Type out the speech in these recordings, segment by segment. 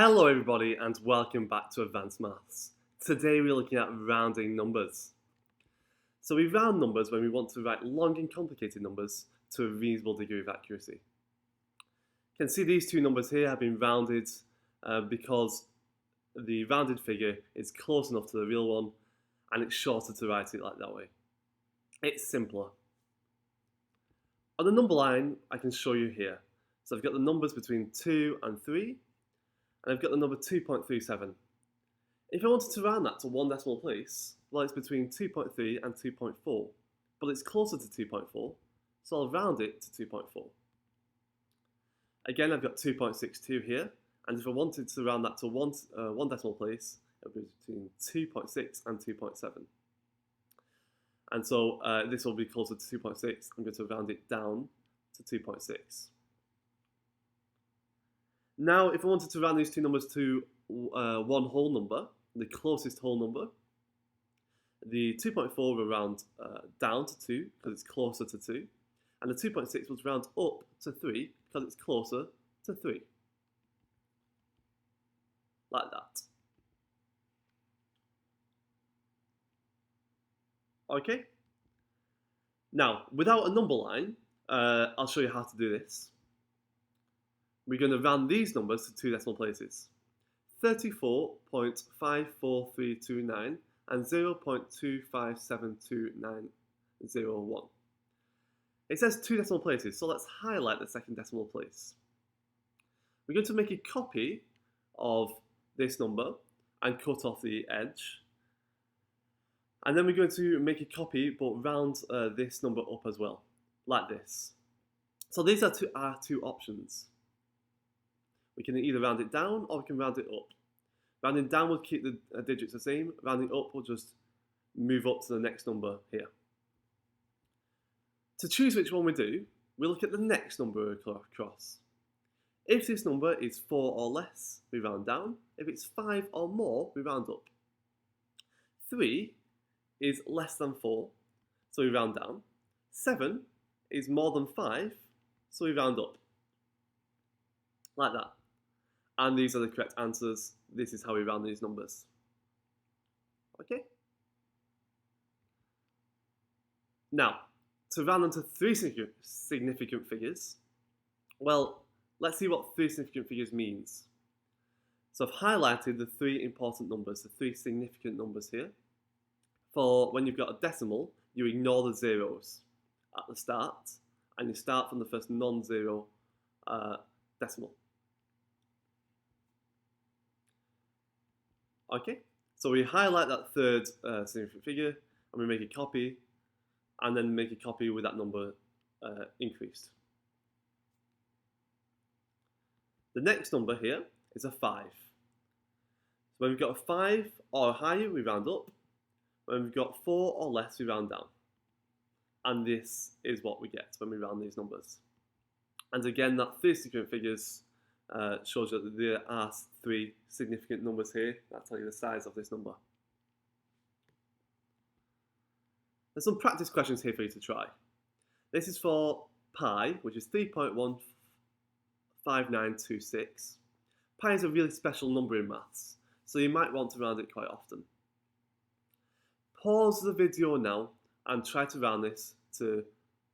Hello everybody and welcome back to Advanced Maths. Today we're looking at rounding numbers. So we round numbers when we want to write long and complicated numbers to a reasonable degree of accuracy. You can see these two numbers here have been rounded because the rounded figure is close enough to the real one and it's shorter to write it like that way. It's simpler. On the number line I can show you here. So I've got the numbers between 2 and 3. And I've got the number 2.37. If I wanted to round that to one decimal place, well, it's between 2.3 and 2.4, but it's closer to 2.4, so I'll round it to 2.4. Again, I've got 2.62 here, and if I wanted to round that to one decimal place, it would be between 2.6 and 2.7. And so this will be closer to 2.6. I'm going to round it down to 2.6. Now, if I wanted to round these two numbers to one whole number, the closest whole number, the 2.4 will round down to 2 because it's closer to 2, and the 2.6 will round up to 3 because it's closer to 3. Like that. Okay? Now, without a number line, I'll show you how to do this. We're going to round these numbers to two decimal places, 34.54329 and 0.2572901. It says two decimal places, so let's highlight the second decimal place. We're going to make a copy of this number and cut off the edge. And then we're going to make a copy but round this number up as well, like this. So these are our two options. We can either round it down or we can round it up. Rounding down will keep the digits the same. Rounding up will just move up to the next number here. To choose which one we do, we look at the next number across. If this number is 4 or less, we round down. If it's 5 or more, we round up. 3 is less than 4, so we round down. 7 is more than 5, so we round up. Like that. And these are the correct answers. This is how we round these numbers. Okay? Now, to round them to three significant figures, well, let's see what three significant figures means. So I've highlighted the three important numbers, the three significant numbers here. For when you've got a decimal, you ignore the zeros at the start, and you start from the first non-zero decimal. Okay, so we highlight that third significant figure and we make a copy and then make a copy with that number increased. The next number here is a 5. So when we've got a 5 or higher, we round up. When we've got 4 or less, we round down. And this is what we get when we round these numbers. And again, that three significant figures shows you that there are three significant numbers here that tell you the size of this number. There's some practice questions here for you to try. This is for pi, which is 3.15926. Pi is a really special number in maths, so you might want to round it quite often. Pause the video now and try to round this to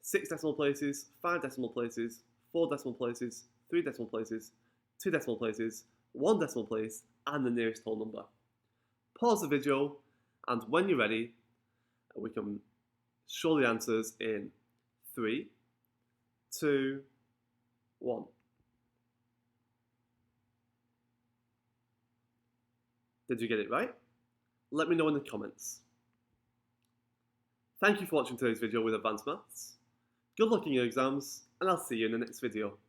6 decimal places, 5 decimal places, 4 decimal places, 3 decimal places, 2 decimal places, 1 decimal place, and the nearest whole number. Pause the video, and when you're ready, we can show the answers in 3, 2, 1. Did you get it right? Let me know in the comments. Thank you for watching today's video with Advanced Maths. Good luck in your exams, and I'll see you in the next video.